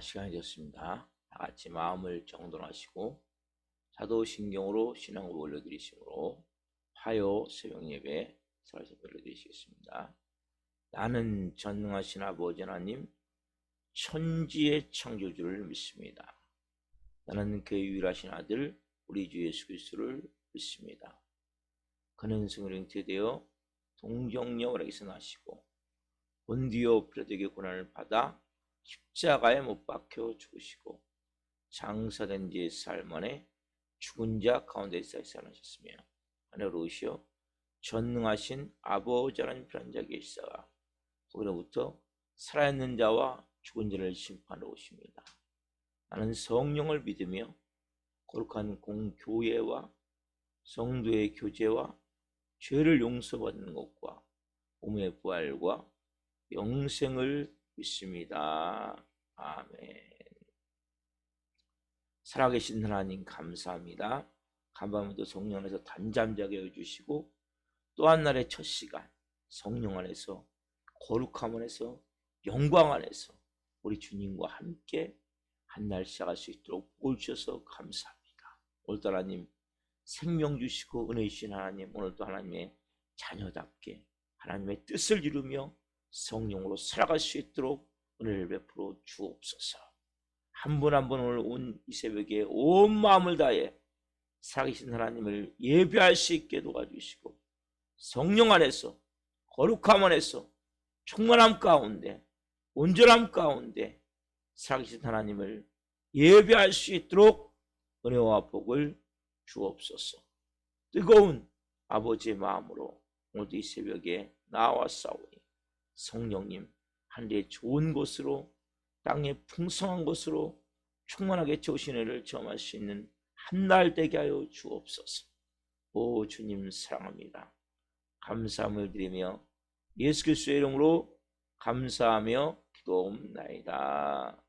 시간이 되었습니다. 다 같이 마음을 정돈하시고 사도신경으로 신앙을 올려드리심으로 화요 새벽 예배 살아서 올려드리시겠습니다. 나는 전능하신 아버지 하나님 천지의 창조주를 믿습니다. 나는 그의 유일하신 아들 우리 주 예수 그리스도를 믿습니다. 그는 성령이 되어 동정녀에게서 나시고 본디오 빌라도에게 고난을 받아 십자가에 못 박혀 죽으시고 장사된 지 사흘 만에 죽은 자 가운데서 살아나셨으며 하늘로 오시어 전능하신 아버지 하나님 편한 자 계시다가 거기로부터 살아있는 자와 죽은 자를 심판하러 오십니다. 나는 성령을 믿으며 거룩한 공교회와 성도의 교제와 죄를 용서받는 것과 몸의 부활과 영생을 믿습니다. 아멘. 살아계신 하나님 감사합니다. 간밤에도 성령 안에서 단잠자게 해주시고 또 한 날의 첫 시간 성령 안에서 거룩함 안에서 영광 안에서 우리 주님과 함께 한 날 시작할 수 있도록 복을 주셔서 감사합니다. 오늘도 하나님 생명 주시고 은혜 주신 하나님, 오늘도 하나님의 자녀답게 하나님의 뜻을 이루며 성령으로 살아갈 수 있도록 은혜를 베풀어 주옵소서. 한 분 한 분 오늘 온 이 새벽에 온 마음을 다해 살아계신 하나님을 예배할 수 있게 도와주시고 성령 안에서 거룩함 안에서 충만함 가운데 온전함 가운데 살아계신 하나님을 예배할 수 있도록 은혜와 복을 주옵소서. 뜨거운 아버지의 마음으로 오늘도 이 새벽에 나와싸우니 성령님 하늘의 좋은 곳으로 땅의 풍성한 곳으로 충만하게 채우신 은혜를 체험할 수 있는 한 날 되게 하여 주옵소서. 오 주님 사랑합니다. 감사함을 드리며 예수 그리스도의 이름으로 감사하며 기도옵나이다.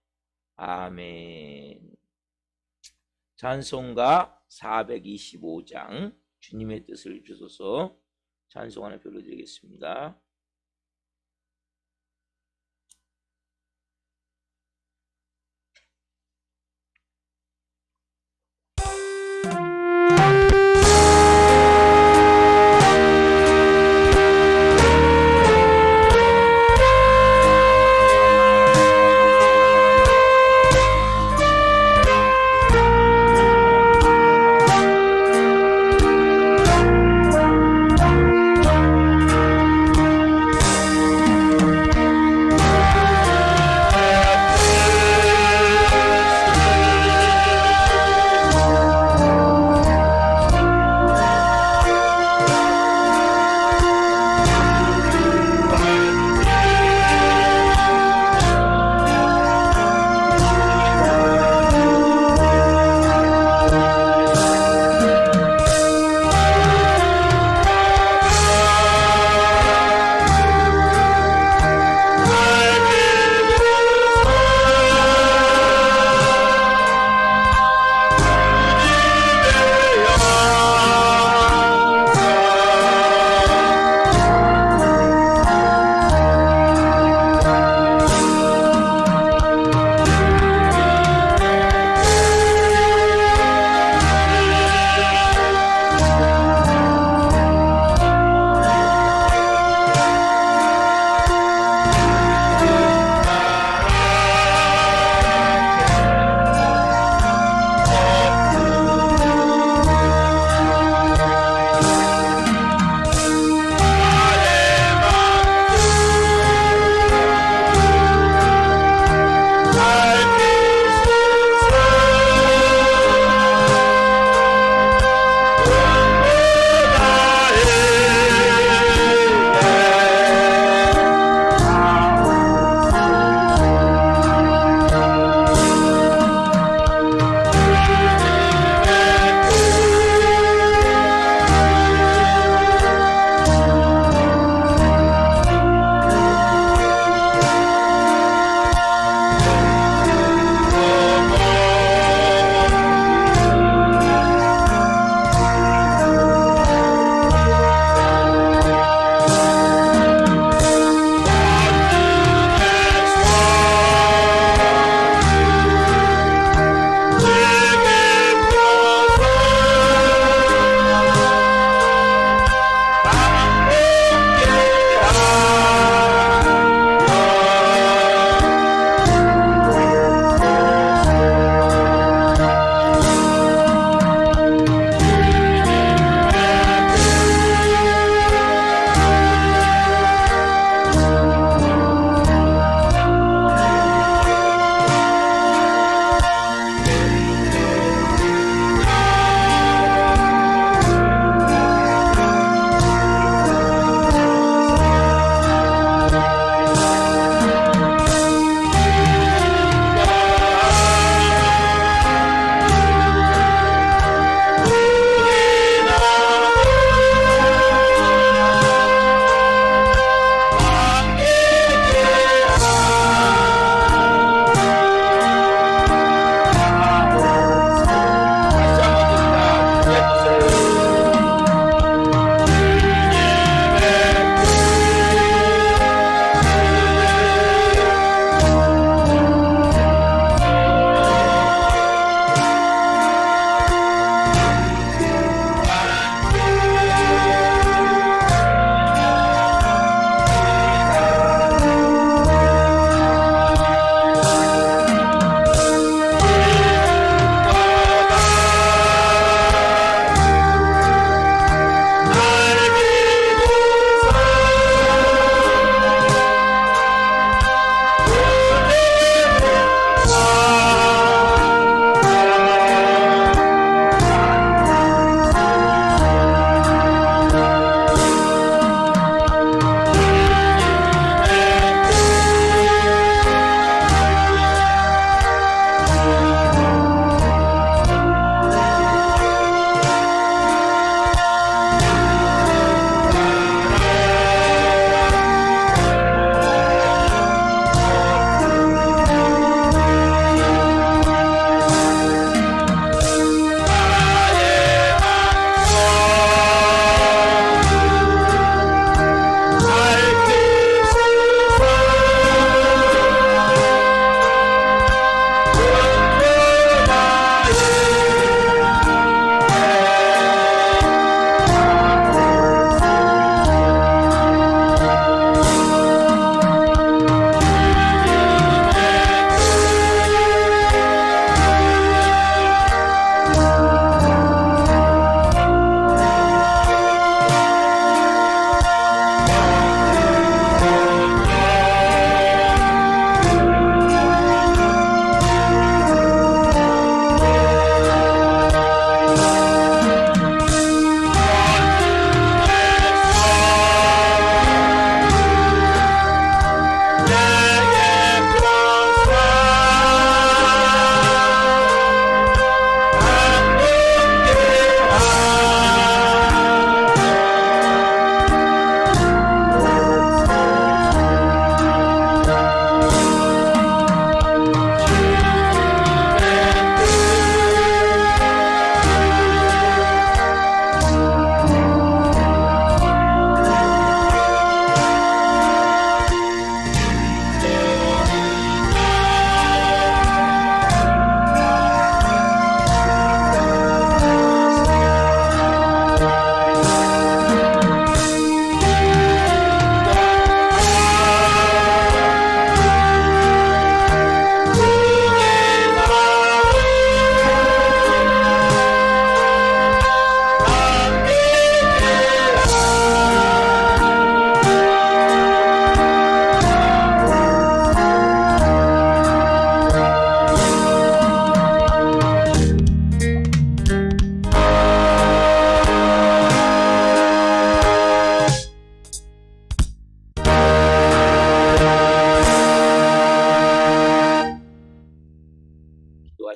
아멘. 찬송가 425장 주님의 뜻을 주소서 찬송 하나 불러드리겠습니다.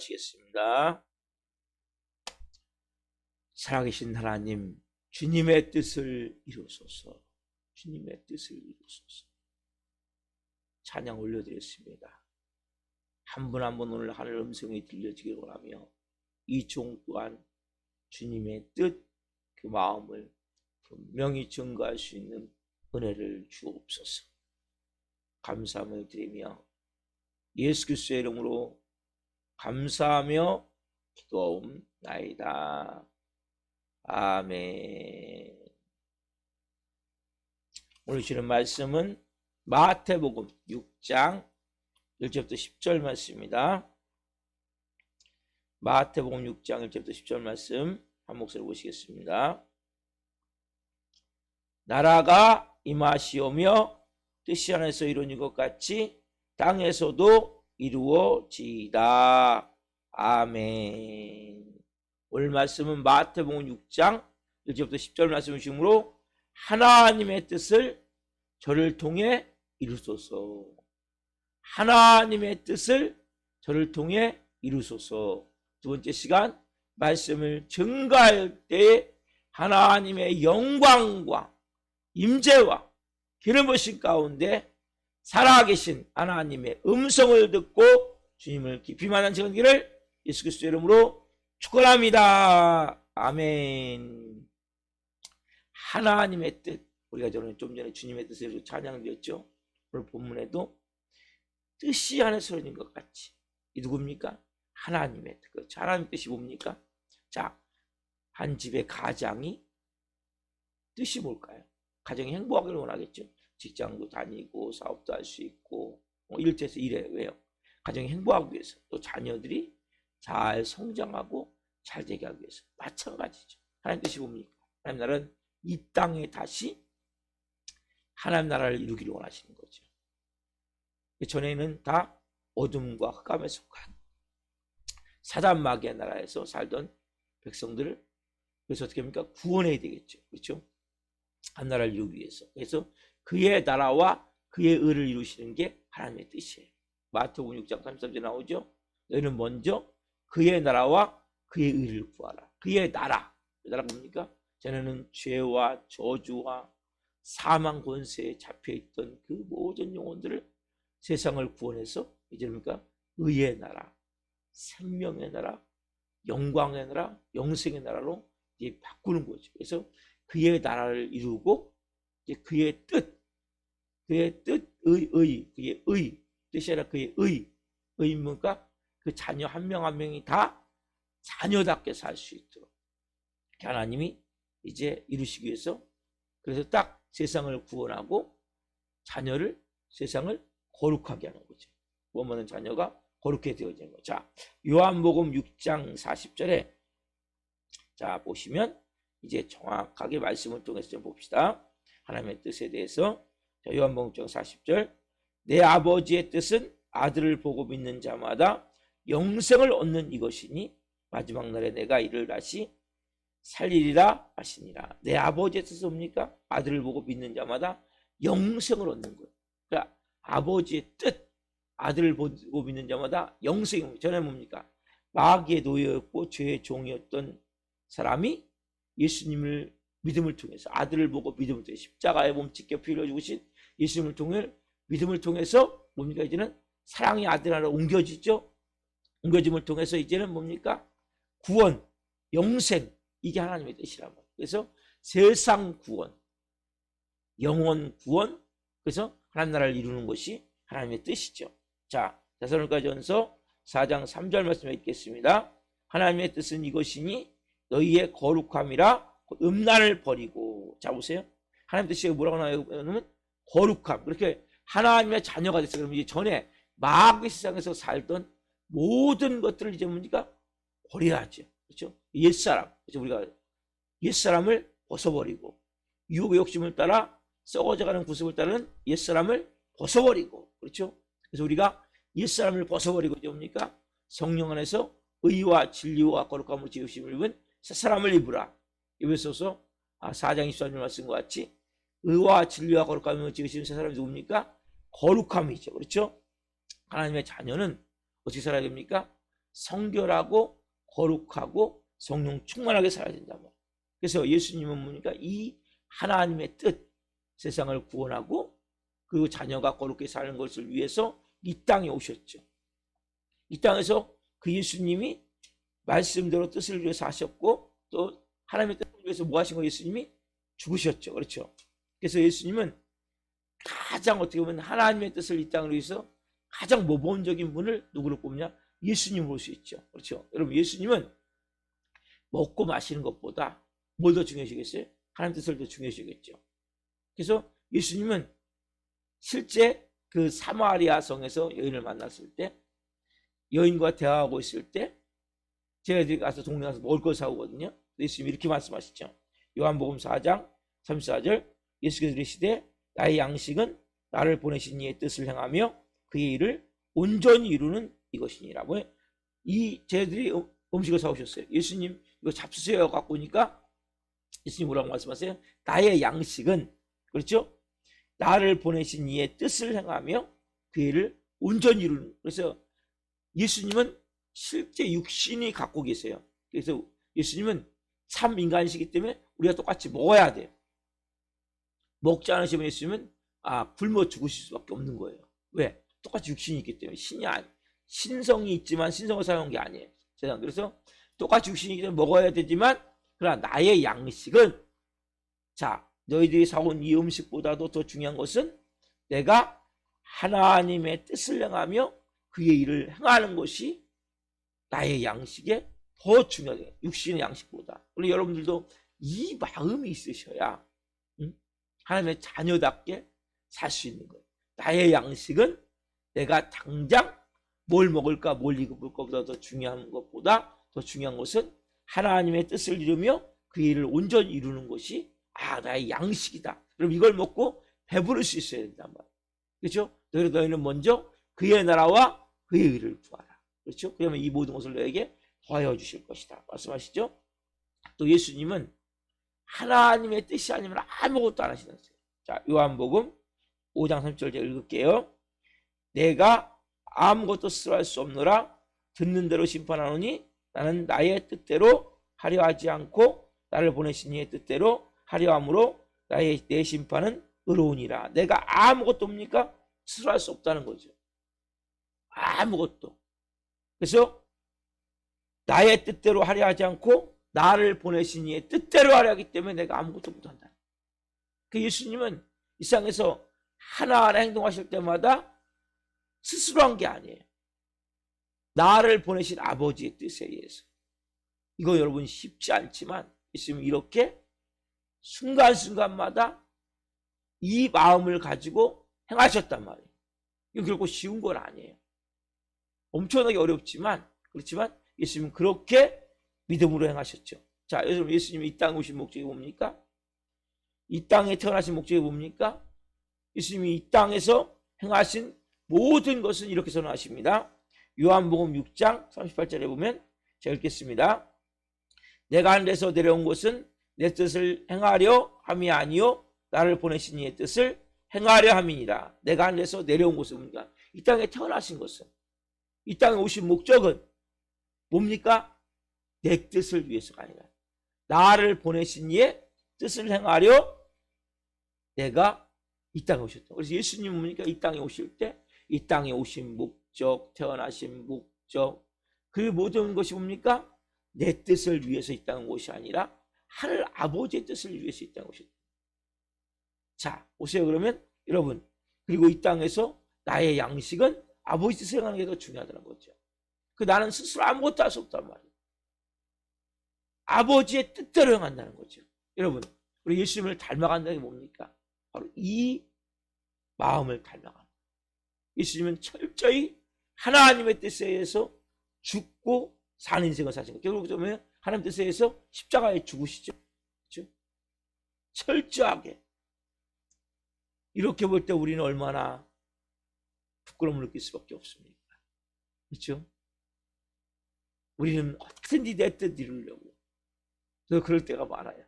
기도하시겠습니다. 살아계신 하나님, 주님의 뜻을 이루소서. 주님의 뜻을 이루소서. 찬양 올려드렸습니다. 한 분 한 분 오늘 하늘 음성이 들려지기를 원하며 이 종 또한 주님의 뜻, 그 마음을 분명히 증거할 수 있는 은혜를 주옵소서. 감사함을 드리며 예수 그리스도의 이름으로 감사하며 기도하옵나이다. 아멘. 오늘 주시는 말씀은 마태복음 6장 1절부터 10절 말씀입니다. 마태복음 6장 1절부터 10절 말씀 한 목소리 보시겠습니다. 나라가 임하시오며 뜻이 하늘에서 이루어진 것 같이 땅에서도 이루어지이다. 아멘. 오늘 말씀은 마태복음 6장 1절부터 10절 말씀 중심으로 하나님의 뜻을 저를 통해 이루소서. 하나님의 뜻을 저를 통해 이루소서. 두 번째 시간 말씀을 증거할 때 하나님의 영광과 임재와 기름 부으심 가운데 살아계신 하나님의 음성을 듣고 주님을 깊이 만난 시간기를 예수 그리스도의 이름으로 축원합니다. 아멘. 하나님의 뜻, 우리가 저는 좀 전에 주님의 뜻을 찬양드렸죠. 오늘 본문에도 뜻이 하늘에서 이루어진 것 같이, 이 누굽니까? 하나님의 뜻. 하나님의 뜻이 뭡니까? 자, 한 집의 가장이 뜻이 뭘까요? 가정이 행복하기를 원하겠죠. 직장도 다니고 사업도 할 수 있고 일터에서 일해. 왜요? 가정이 행복하기 위해서, 또 자녀들이 잘 성장하고 잘 되게 하기 위해서. 마찬가지죠. 하나님 뜻이 뭡니까? 하나님 나라는 이 땅에 다시 하나님 나라를 이루기를 원하시는 거죠. 전에는 다 어둠과 흑암에 속한 사단 마귀의 나라에서 살던 백성들을, 그래서 어떻게 합니까? 구원해야 되겠죠. 그렇죠? 한 나라를 이루기 위해서. 그래서 그의 나라와 그의 의를 이루시는 게 하나님의 뜻이에요. 마태복음 6장 33절에 나오죠. 너희는 먼저 그의 나라와 그의 의를 구하라. 그의 나라. 그 나라 뭡니까? 전에는 죄와 저주와 사망 권세에 잡혀있던 그 모든 영혼들을 세상을 구원해서 이제 뭡니까? 의의 나라, 생명의 나라, 영광의 나라, 영생의 나라로 이제 바꾸는 거죠. 그래서 그의 나라를 이루고 이제 그의 뜻, 그의 뜻이 아니라 그의 의입니까? 그 자녀 한 명 한 명이 다 자녀답게 살 수 있도록 하나님이 이제 이루시기 위해서, 그래서 딱 세상을 구원하고 자녀를, 세상을 거룩하게 하는 거죠. 구원받는 자녀가 거룩해 되어지는 거죠. 자, 요한복음 6장 40절에 자 보시면 이제 정확하게 말씀을 통해서 좀 봅시다. 하나님의 뜻에 대해서. 자, 요한복음 6장 40절. 내 아버지의 뜻은 아들을 보고 믿는 자마다 영생을 얻는 이것이니 마지막 날에 내가 이를 다시 살리리라 하시니라. 내 아버지의 뜻은 뭡니까? 아들을 보고 믿는 자마다 영생을 얻는 것. 그러니까 아버지의 뜻, 아들을 보고 믿는 자마다 영생이. 전에 뭡니까? 마귀의 노예였고 죄의 종이었던 사람이 예수님을 믿음을 통해서, 아들을 보고 믿음을 통해서 십자가에 몸 찢겨 피 흘려 죽으신 예수님을 통해 믿음을 통해서 뭡니까? 이제는 사랑의 아들 하나 옮겨지죠. 옮겨짐을 통해서 이제는 뭡니까? 구원, 영생, 이게 하나님의 뜻이라고. 그래서 세상 구원, 영원 구원, 그래서 하나님 나라를 이루는 것이 하나님의 뜻이죠. 자, 데살로니가전서 4장 3절 말씀을 읽겠습니다. 하나님의 뜻은 이것이니 너희의 거룩함이라, 음란을 버리고. 자 보세요. 하나님 뜻이 뭐라고 나오냐면 거룩함. 그렇게 하나님의 자녀가 됐어요. 그럼 이제 전에 마귀 세상에서 살던 모든 것들을 이제 뭡니까? 버려야죠. 그렇죠? 옛사람. 그래서 우리가 옛사람을 벗어버리고 유혹의 욕심을 따라 썩어져가는 구습을 따르는 옛사람을 벗어버리고. 그렇죠? 그래서 우리가 옛사람을 벗어버리고 이제 뭡니까? 성령 안에서 의와 진리와 거룩함으로 지으심을 입은 새 사람을 입으라. 에베소서 4장 24절 말씀과 같이 의와 진리와 거룩함으로 지으신 새 사람이 누굽니까? 거룩함이죠. 그렇죠? 하나님의 자녀는 어떻게 살아야 됩니까? 성결하고 거룩하고 성령 충만하게 살아야 된단 말이에요. 그래서 예수님은 뭡니까? 이 하나님의 뜻, 세상을 구원하고 그리고 자녀가 거룩하게 사는 것을 위해서 이 땅에 오셨죠. 이 땅에서 그 예수님이 말씀대로 뜻을 위해서 하셨고 또 하나님의 뜻을 위해서 뭐 하신 거? 예수님이 죽으셨죠. 그렇죠. 그래서 예수님은 가장 어떻게 보면 하나님의 뜻을 이 땅을 위해서 가장 모범적인 분을 누구를 꼽냐? 예수님을 볼 수 있죠. 그렇죠. 여러분, 예수님은 먹고 마시는 것보다 뭘 더 중요하시겠어요? 하나님 뜻을 더 중요하시겠죠. 그래서 예수님은 실제 그 사마리아 성에서 여인을 만났을 때, 여인과 대화하고 있을 때 제가 가서 동네 가서 먹을 걸 사오거든요. 예수님이 이렇게 말씀하시죠. 요한복음 4장 34절, 예수께서 이르시되 나의 양식은 나를 보내신 이의 뜻을 행하며 그의 일을 온전히 이루는 이것이니라고. 이 쟤들이 음식을 사오셨어요. 예수님 이거 잡수세요 갖고 오니까 예수님 뭐라고 말씀하세요? 나의 양식은, 그렇죠? 나를 보내신 이의 뜻을 행하며 그 일을 온전히 이루는. 그래서 예수님은 실제 육신이 갖고 계세요. 그래서 예수님은 참 인간이시기 때문에 우리가 똑같이 먹어야 돼요. 먹지 않으시면 예수님은 굶어 죽으실 수밖에 없는 거예요. 왜? 똑같이 육신이 있기 때문에. 신성이 있지만 신성을 사용한 게 아니에요. 그래서 똑같이 육신이기 때문에 먹어야 되지만, 그러나 나의 양식은, 자, 너희들이 사온 이 음식보다도 더 중요한 것은 내가 하나님의 뜻을 행하며 그의 일을 행하는 것이 나의 양식에 더 중요해요. 육신의 양식보다. 우리 여러분들도 이 마음이 있으셔야 하나님의 자녀답게 살 수 있는 거예요. 나의 양식은 내가 당장 뭘 먹을까 뭘 입을 것보다 더 중요한 것보다 더 중요한 것은 하나님의 뜻을 이루며 그 일을 온전히 이루는 것이 나의 양식이다. 그럼 이걸 먹고 배부를 수 있어야 된단 말이에요. 그렇죠? 너희는 먼저 그의 나라와 그의 의를 구하라. 그렇죠? 그러면 이 모든 것을 너에게 더하여 주실 것이다. 말씀하시죠? 또 예수님은 하나님의 뜻이 아니면 아무것도 안 하시는데요. 자, 요한복음 5장 30절 제가 읽을게요. 내가 아무것도 스스로 할 수 없노라. 듣는 대로 심판하노니 나는 나의 뜻대로 하려 하지 않고 나를 보내신 이의 뜻대로 하려 함으로 내 심판은 의로우니라. 내가 아무것도 뭡니까? 스스로 할 수 없다는 거죠. 아무것도. 그래서 나의 뜻대로 하려 하지 않고 나를 보내신 이의 뜻대로 하려 하기 때문에 내가 아무것도 못한다. 그 예수님은 이 세상에서 하나하나 행동하실 때마다 스스로 한 게 아니에요. 나를 보내신 아버지의 뜻에 의해서. 이거 여러분 쉽지 않지만 예수님은 이렇게 순간순간마다 이 마음을 가지고 행하셨단 말이에요. 이거 결코 쉬운 건 아니에요. 엄청나게 어렵지만, 그렇지만 예수님은 그렇게 믿음으로 행하셨죠. 자, 여러분, 예수님이 이 땅에 오신 목적이 뭡니까? 이 땅에 태어나신 목적이 뭡니까? 예수님이 이 땅에서 행하신 모든 것은 이렇게 선언하십니다. 요한복음 6장 38절에 보면 제가 읽겠습니다. 내가 하늘에서 내려온 것은 내 뜻을 행하려 함이 아니요 나를 보내신 이의 뜻을 행하려 함이니라. 내가 하늘에서 내려온 것은 뭡니까? 이 땅에 태어나신 것은, 이 땅에 오신 목적은 뭡니까? 내 뜻을 위해서가 아니라 나를 보내신 이의 뜻을 행하려 내가 이 땅에 오셨다. 그래서 예수님은 뭡니까? 이 땅에 오실 때 이 땅에 오신 목적, 태어나신 목적, 그 모든 것이 뭡니까? 내 뜻을 위해서 이 땅에 온 것이 아니라 하늘 아버지의 뜻을 위해서 이 땅에 오셨다. 자, 보세요. 그러면 여러분, 그리고 이 땅에서 나의 양식은 아버지 뜻을 행하는 게 더 중요하다는 거죠. 나는 스스로 아무것도 할 수 없단 말이에요. 아버지의 뜻대로 행한다는 거죠. 여러분, 우리 예수님을 닮아간다는 게 뭡니까? 바로 이 마음을 닮아가는 거예요. 예수님은 철저히 하나님의 뜻에 의해서 죽고 사는 인생을 사신 거예요. 결국 보면 하나님 뜻에 의해서 십자가에 죽으시죠. 그렇죠? 철저하게. 이렇게 볼 때 우리는 얼마나 부끄러움을 느낄 수밖에 없습니까? 그렇죠? 우리는 어떻게든지 내 뜻 이루려고 그럴 때가 많아요.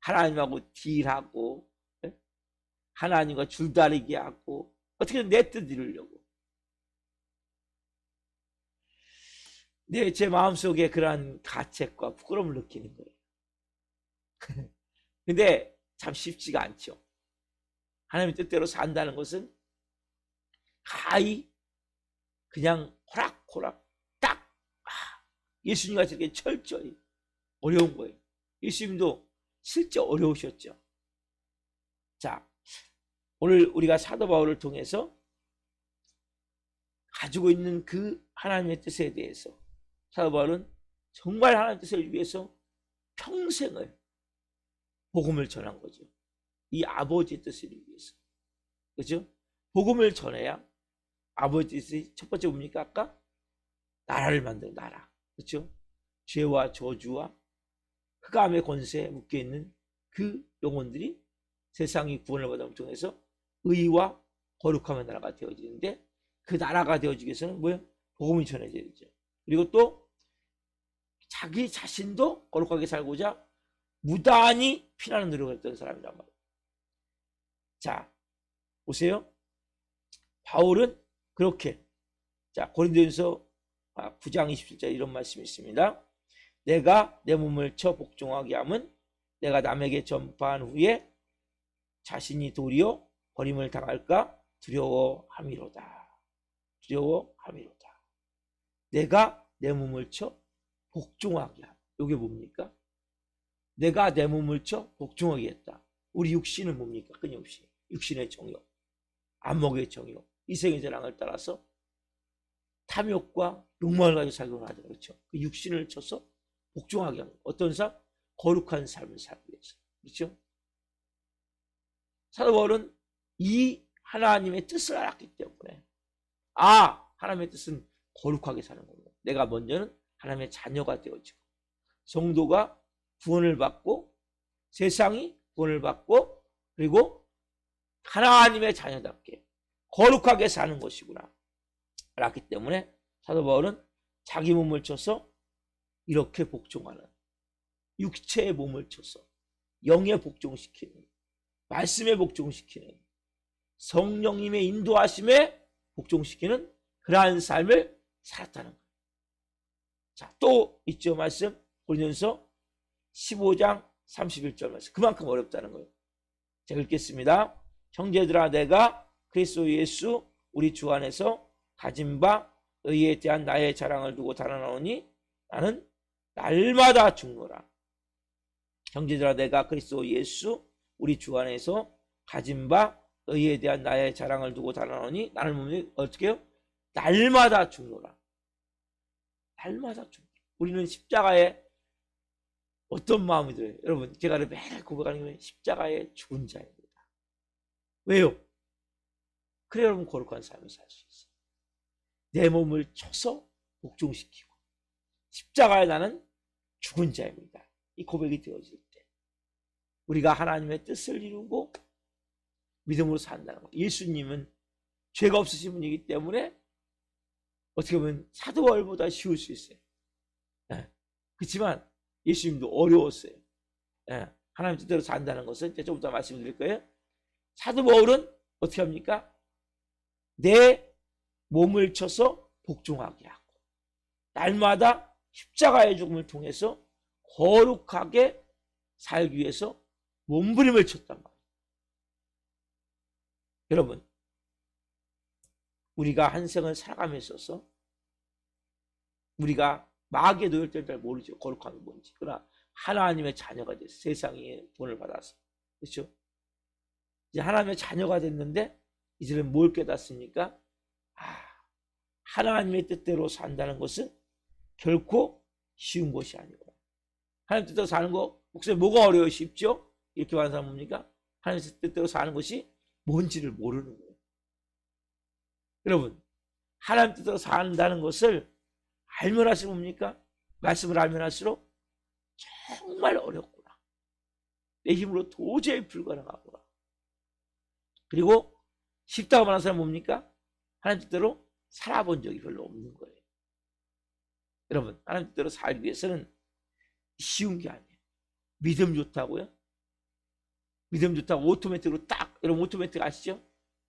하나님하고 딜하고 하나님과 줄다리기 하고 어떻게든 내 뜻 이루려고. 제 마음속에 그러한 가책과 부끄러움을 느끼는 거예요. 근데 참 쉽지가 않죠. 하나님의 뜻대로 산다는 것은 가히 그냥 호락호락 딱 예수님같이 이렇게 철저히 어려운 거예요. 예수님도 실제 어려우셨죠. 자, 오늘 우리가 사도 바울을 통해서 가지고 있는 그 하나님의 뜻에 대해서 사도 바울은 정말 하나님의 뜻을 위해서 평생을 복음을 전한 거죠. 이 아버지의 뜻을 위해서. 그렇죠? 복음을 전해야 아버지 뜻이 첫 번째 뭡니까? 아까 나라를 만드는 나라. 그렇죠? 죄와 저주와 흑암의 권세에 묶여있는 그 영혼들이 세상이 구원을 받음을 통해서 의와 거룩함의 나라가 되어지는데, 그 나라가 되어지기 위해서는 뭐예요? 복음이 전해져야 되죠. 그리고 또 자기 자신도 거룩하게 살고자 무단히 피나는 노력을 했던 사람이란 말이에요. 자, 보세요. 바울은 그렇게, 자, 고린도전서 9장 27절 이런 말씀이 있습니다. 내가 내 몸을 쳐 복종하게 함은 내가 남에게 전파한 후에 자신이 도리어 버림을 당할까 두려워함이로다. 두려워함이로다. 내가 내 몸을 쳐 복종하게 함. 이게 뭡니까? 내가 내 몸을 쳐 복종하게 했다. 우리 육신은 뭡니까? 끊임없이 육신의 정욕, 안목의 정욕, 이생의 재랑을 따라서 탐욕과 욕망을 가지고 살고 하죠. 그렇죠? 그 육신을 쳐서 복종하게 하는 어떤 삶? 거룩한 삶을 살기 위해서. 그렇죠? 사도 바울은 이 하나님의 뜻을 알았기 때문에, 하나님의 뜻은 거룩하게 사는 거고, 내가 먼저는 하나님의 자녀가 되어지고, 성도가 구원을 받고, 세상이 구원을 받고, 그리고 하나님의 자녀답게 거룩하게 사는 것이구나 알았기 때문에 사도 바울은 자기 몸을 쳐서 이렇게 복종하는, 육체의 몸을 쳐서 영에 복종시키는, 말씀에 복종시키는, 성령님의 인도하심에 복종시키는 그러한 삶을 살았다는 거예요. 자, 또 있죠. 말씀 고린도전서 15장 31절 말씀. 그만큼 어렵다는 거예요. 제가 읽겠습니다. 형제들아, 내가 그리스도 예수 우리 주 안에서 가진 바 의에 대한 나의 자랑을 두고 달아나오니 나는 날마다 죽노라. 형제들아, 내가 그리스도 예수 우리 주 안에서 가진 바 의에 대한 나의 자랑을 두고 달아나오니 나는 몸이 어떻게 해요? 날마다 죽노라. 날마다 죽노라. 우리는 십자가에 어떤 마음이 들어요? 여러분, 제가 매일 고백하는 게 십자가에 죽은 자입니다. 왜요? 그래 여러분 거룩한 삶을 살 수 있어요. 내 몸을 쳐서 복종시키고 십자가에 나는 죽은 자입니다. 이 고백이 되어질 때 우리가 하나님의 뜻을 이루고 믿음으로 산다는 거예요. 예수님은 죄가 없으신 분이기 때문에 어떻게 보면 사도 바울보다 쉬울 수 있어요. 그렇지만 예수님도 어려웠어요. 하나님 뜻대로 산다는 것은 좀 이따 말씀드릴 거예요. 사도 바울은 어떻게 합니까? 내 몸을 쳐서 복종하게 하고 날마다 십자가의 죽음을 통해서 거룩하게 살기 위해서 몸부림을 쳤단 말이에요. 여러분, 우리가 한 생을 살아가며 있어서 우리가 마귀의 노예일 때는 잘 모르죠. 거룩함이 뭔지. 그러나 하나님의 자녀가 돼서 세상에 돈을 받아서, 그렇죠? 이제 하나님의 자녀가 됐는데 이제는 뭘 깨닫습니까? 하나님의 뜻대로 산다는 것은 결코 쉬운 것이 아니고, 하나님 뜻대로 사는 거 목사님 뭐가 어려워 쉽죠? 이렇게 말하는 사람 뭡니까? 하나님 뜻대로 사는 것이 뭔지를 모르는 거예요. 여러분, 하나님 뜻대로 산다는 것을 알면 할수록 뭡니까? 말씀을 알면 할수록 정말 어렵구나. 내 힘으로 도저히 불가능하구나. 그리고 쉽다고 말하는 사람은 뭡니까? 하나님 뜻대로 살아본 적이 별로 없는 거예요. 여러분, 하나님 뜻대로 살기 위해서는 쉬운 게 아니에요. 믿음 좋다고요? 믿음 좋다고 오토매틱으로 딱, 여러분 오토매틱 아시죠?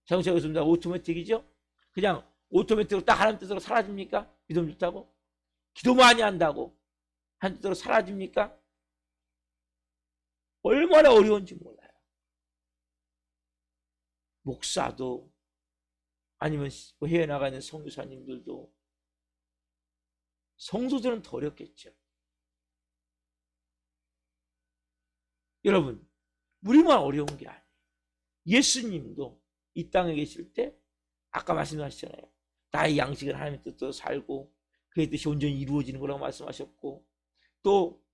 자동차가 있습니다. 오토매틱이죠? 그냥 오토매틱으로 딱 하나님 뜻대로 사라집니까? 믿음 좋다고? 기도 많이 한다고 하나님 뜻대로 사라집니까? 얼마나 어려운지 몰라요. 목사도 아니면 해외 나가 있는 선교사님들도 성도들은 더 어렵겠죠. 여러분, 우리만 어려운 게 아니에요. 예수님도 이 땅에 계실 때 아까 말씀하셨잖아요. 나의 양식을 하나님의 뜻대로 살고 그의 뜻이 온전히 이루어지는 거라고 말씀하셨고, 또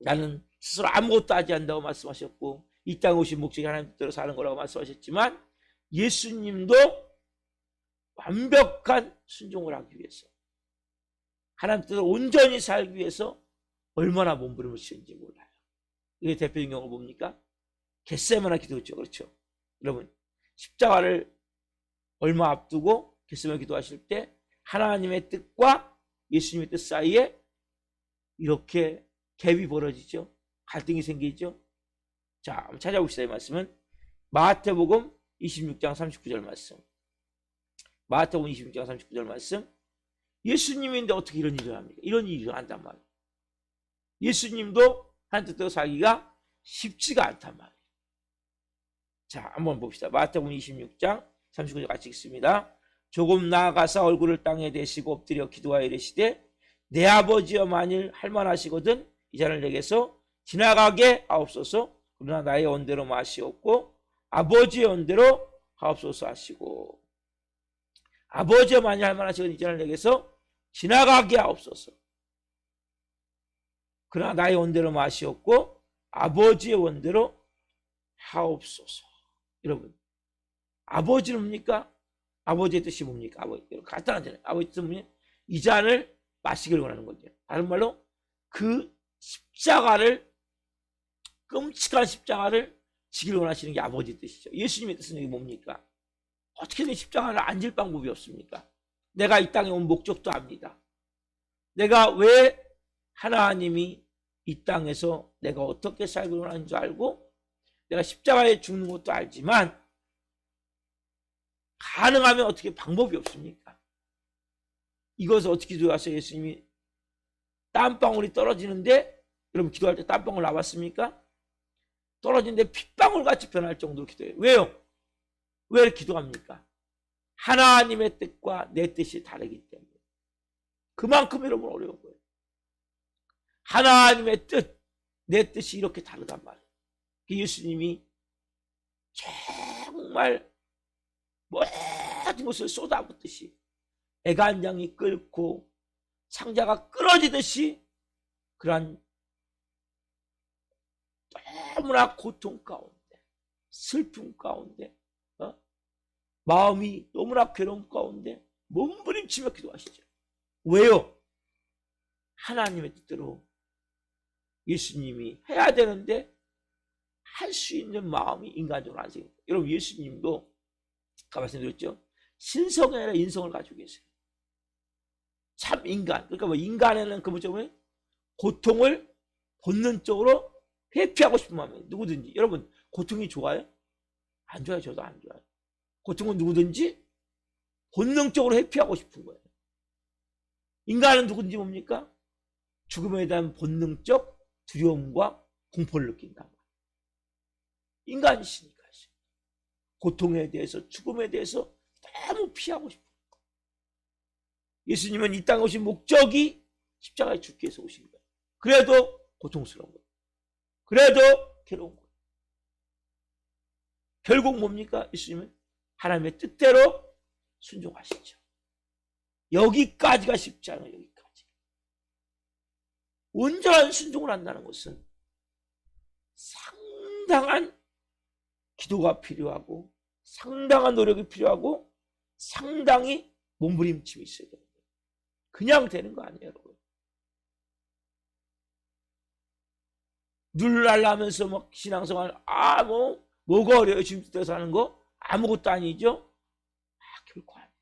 나는 스스로 아무것도 하지 않는다고 말씀하셨고, 이 땅에 오신 목적이 하나님의 뜻대로 사는 거라고 말씀하셨지만, 예수님도 완벽한 순종을 하기 위해서, 하나님의 뜻대로 온전히 살기 위해서 얼마나 몸부림치는지 몰라요. 이게 대표적인 경우를 뭡니까? 겟세마네 기도였죠. 그렇죠? 여러분, 십자가를 얼마 앞두고 겟세마네 기도하실 때 하나님의 뜻과 예수님의 뜻 사이에 이렇게 갭이 벌어지죠. 갈등이 생기죠. 자, 한번 찾아봅시다. 이 말씀은 마태복음 26장 39절 말씀. 마태복음 26장 39절 말씀. 예수님인데 어떻게 이런 일을 합니까? 이런 일이 일어난단 말이에요. 예수님도 하나님 뜻대로 살기가 쉽지가 않단 말이에요. 자, 한번 봅시다. 마태복음 26장 39절 같이 읽습니다. 조금 나아가서 얼굴을 땅에 대시고 엎드려 기도하여 이르시되 내 아버지여 만일 할만하시거든 이 잔을 내게서 지나가게 하옵소서. 그러나 나의 원대로 마시옵고 아버지의 원대로 하옵소서 하시고, 아버지여 만일 할만하시거든 이 잔을 내게서 지나가게 하옵소서. 그러나 나의 원대로 마시옵고 아버지의 원대로 하옵소서. 여러분, 아버지는 뭡니까? 아버지의 뜻이 뭡니까? 아버지, 간단하잖아요. 아버지 뜻은 뭐냐? 이 잔을 마시기를 원하는 거죠. 다른 말로 그 십자가를, 끔찍한 십자가를 지기를 원하시는 게 아버지의 뜻이죠. 예수님의 뜻은 이게 뭡니까? 어떻게든 십자가를 안 질 방법이 없습니까? 내가 이 땅에 온 목적도 압니다. 내가 왜 하나님이 이 땅에서 내가 어떻게 살기를 원하는 줄 알고 내가 십자가에 죽는 것도 알지만, 가능하면 어떻게 방법이 없습니까? 이것을 어떻게 기도하세요? 예수님이 땀방울이 떨어지는데, 여러분 기도할 때 땀방울 나왔습니까? 떨어지는데 핏방울같이 변할 정도로 기도해요. 왜요? 왜 기도합니까? 하나님의 뜻과 내 뜻이 다르기 때문에. 그만큼 여러분 어려운 거예요. 하나님의 뜻, 내 뜻이 이렇게 다르단 말이에요. 예수님이 정말 모든 것을 쏟아붓듯이 애간장이 끓고 상자가 끊어지듯이 그러한 너무나 고통 가운데, 슬픔 가운데, 마음이 너무나 괴로움 가운데 몸부림치며 기도하시죠. 왜요? 하나님의 뜻대로 예수님이 해야 되는데 할 수 있는 마음이 인간적으로 안 생깁니다. 여러분, 예수님도 아까 말씀드렸죠? 신성이 아니라 인성을 가지고 계세요. 참 인간. 그러니까 뭐 인간에는 그 뭐죠? 고통을 본능적으로 회피하고 싶은 마음이 누구든지. 여러분, 고통이 좋아요? 안 좋아요. 저도 안 좋아요. 고통은 누구든지 본능적으로 회피하고 싶은 거예요. 인간은 누구든지 뭡니까? 죽음에 대한 본능적 두려움과 공포를 느낀단 말이에요. 인간이시니까. 고통에 대해서, 죽음에 대해서 너무 피하고 싶어요. 예수님은 이 땅에 오신 목적이 십자가에 죽기 위해서 오신 거예요. 그래도 고통스러운 거예요. 그래도 괴로운 거예요. 결국 뭡니까? 예수님은 하나님의 뜻대로 순종하시죠. 여기까지가 쉽지 않아요. 여기까지. 온전한 순종을 한다는 것은 상당한 기도가 필요하고, 상당한 노력이 필요하고, 상당히 몸부림침이 있어야 됩니다. 그냥 되는 거 아니에요, 여러분. 눌랄라면서 막 신앙생활, 뭐가 어려요? 지금 뜻대로 하는 거? 아무것도 아니죠? 결코 아니에요.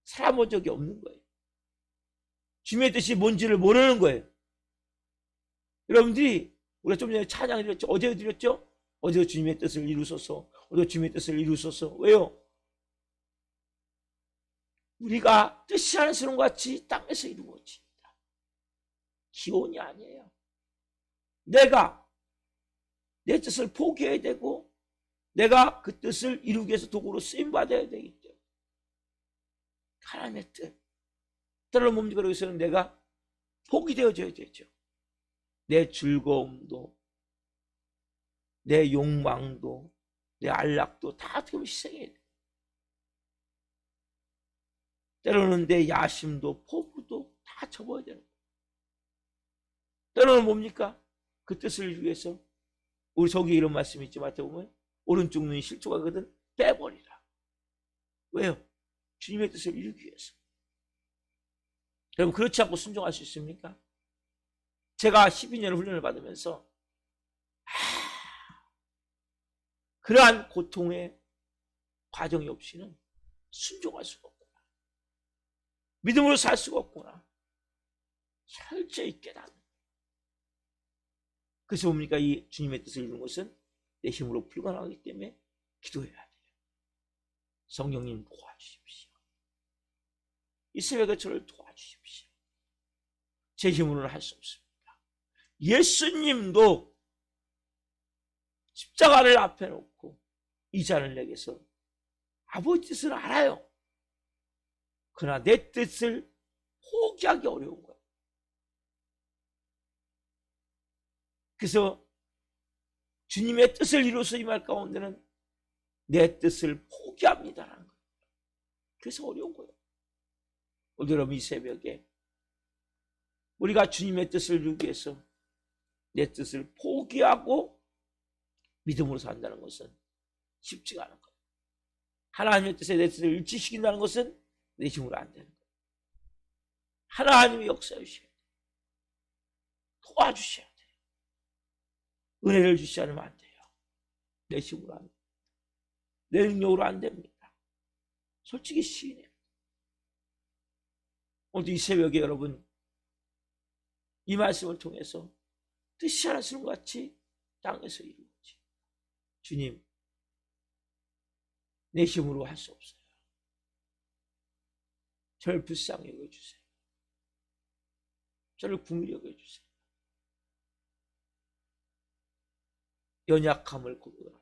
살아본 적이 없는 거예요. 주님의 뜻이 뭔지를 모르는 거예요. 여러분들이, 우리가 좀 전에 찬양을 드렸죠? 어제 드렸죠? 어디서 주님의 뜻을 이루소서, 어디서 주님의 뜻을 이루소서. 왜요? 우리가 뜻이 하는 수는 같이 땅에서 이루어집니다. 기혼이 아니에요. 내가 내 뜻을 포기해야 되고 내가 그 뜻을 이루기 위해서 도구로 쓰임받아야 되기 때문에 하나님의 뜻. 때로는 뭡니까? 여기서는 내가 포기되어져야 되죠. 내 즐거움도 내 욕망도 내 안락도 다 어떻게 보면 희생해야 돼. 때로는 내 야심도 포부도 다 접어야 되는 거예요. 때로는 뭡니까? 그 뜻을 위해서 우리 저기 이런 말씀이 있지 마태복음에 오른쪽 눈이 실족하거든 빼버리라. 왜요? 주님의 뜻을 이루기 위해서. 여러분 그렇지 않고 순종할 수 있습니까? 제가 12년을 훈련을 받으면서 그러한 고통의 과정이 없이는 순종할 수가 없구나. 믿음으로 살 수가 없구나. 철저히 깨닫는. 그래서 뭡니까? 이 주님의 뜻을 이루는 것은 내 힘으로 불가능하기 때문에 기도해야 돼요. 성령님 도와주십시오. 이 새벽에 저를 도와주십시오. 제 힘으로는 할 수 없습니다. 예수님도 십자가를 앞에 놓고 이 잔을 내게서 아버지 뜻을 알아요. 그러나 내 뜻을 포기하기 어려운 거예요. 그래서 주님의 뜻을 이루어서 임할 가운데는 내 뜻을 포기합니다라는 거예요. 그래서 어려운 거예요. 오늘 여러분 이 새벽에 우리가 주님의 뜻을 이루기 위해서 내 뜻을 포기하고 믿음으로 산다는 것은 쉽지가 않은 거예요. 하나님의 뜻에 내 뜻을 일치시킨다는 것은 내 힘으로 안 되는 거예요. 하나님이 역사해 주셔야 돼요. 도와주셔야 돼요. 은혜를 주시지 않으면 안 돼요. 내 힘으로 안 돼요. 내 능력으로 안 됩니다. 솔직히 시인해요. 오늘 이 새벽에 여러분 이 말씀을 통해서 뜻이 하나 같이 땅에서 이루어지. 주님, 내 힘으로 할 수 없어요. 저를 불쌍히 여겨주세요. 저를 긍휼히 여겨주세요. 연약함을 고백합니다.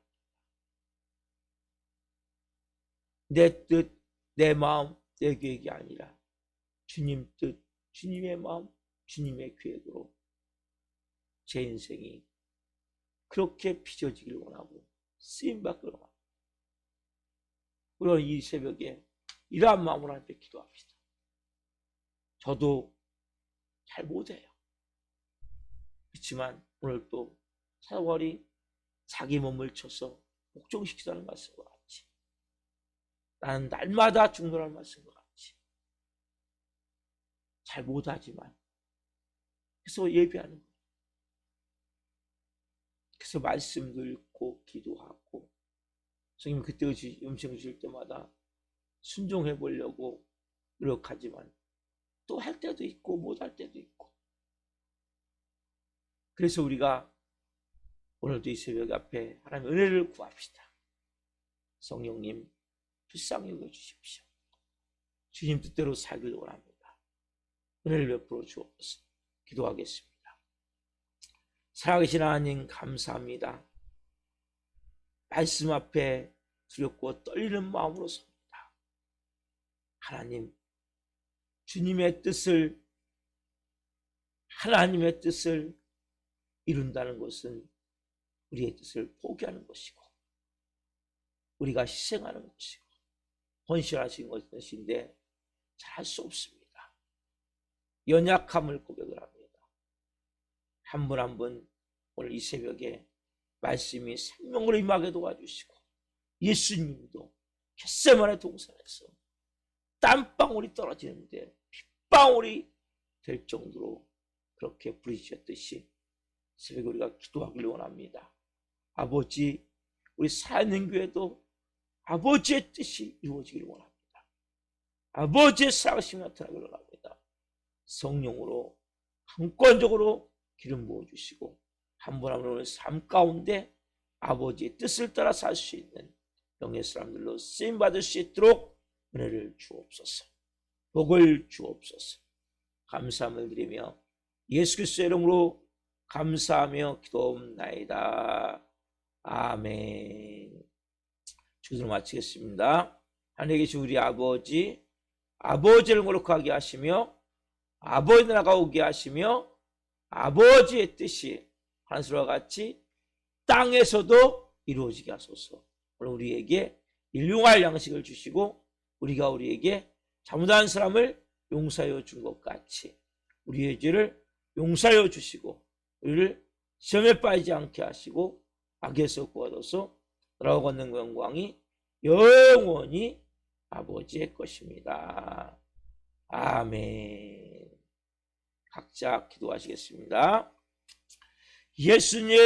내 뜻, 내 마음, 내 계획이 아니라 주님 뜻, 주님의 마음, 주님의 계획으로 제 인생이 그렇게 빚어지길 원하고 쓰임받기를 원합니다. 우리는 이 새벽에 이러한 마음으로 하나님께 기도합시다. 저도 잘 못해요. 그렇지만 오늘 또 사월이 자기 몸을 쳐서 복종시키자는 말씀과 같이 나는 날마다 죽노라는 말씀과 같이 잘 못하지만 그래서 예배하는 거예요. 그래서 말씀도 읽고 기도하고 선생님 그때 음식 주실 때마다 순종해 보려고 노력하지만 또 할 때도 있고 못 할 때도 있고 그래서 우리가 오늘도 이 새벽 앞에 하나님의 은혜를 구합시다. 성령님 불쌍히 여겨주십시오. 주님 뜻대로 살기를 원합니다. 은혜를 베풀어 주옵소서. 기도하겠습니다. 살아계신 하나님 감사합니다. 말씀 앞에 두렵고 떨리는 마음으로 섭니다. 하나님, 주님의 뜻을 하나님의 뜻을 이룬다는 것은 우리의 뜻을 포기하는 것이고 우리가 희생하는 것이고 헌신하신 것인데 잘 할 수 없습니다. 연약함을 고백을 합니다. 한 분 한 분 오늘 이 새벽에 말씀이 생명으로 임하게 도와주시고 예수님도 겟세마네 동산에서 땀방울이 떨어지는데 빗방울이 될 정도로 그렇게 부르셨듯이 새벽에 우리가 기도하기를 원합니다. 아버지, 우리 살아있는 교회도 아버지의 뜻이 이루어지기를 원합니다. 아버지의 살아계심이 나타나기를 원합니다. 성령으로 강권적으로 기름 부어주시고 한 분 한 분의 삶 가운데 아버지의 뜻을 따라 살 수 있는 영의 사람들로 쓰임받을 수 있도록 은혜를 주옵소서. 복을 주옵소서. 감사함을 드리며 예수 그리스도의 이름으로 감사하며 기도옵나이다. 아멘. 주기도를 마치겠습니다. 하늘에 계신 우리 아버지, 아버지를 거룩하게 하시며 아버지 나라가 오게 하시며 아버지의 뜻이 하늘과 같이 땅에서도 이루어지게 하소서. 오늘 우리에게 일용할 양식을 주시고 우리가 우리에게 잘못한 사람을 용서하여 준 것 같이 우리의 죄를 용서하여 주시고 우리를 시험에 빠지지 않게 하시고 악에서 구하소서. 나라와 권능과 영광이 영원히 아버지의 것입니다. 아멘. 각자 기도하시겠습니다. 예수님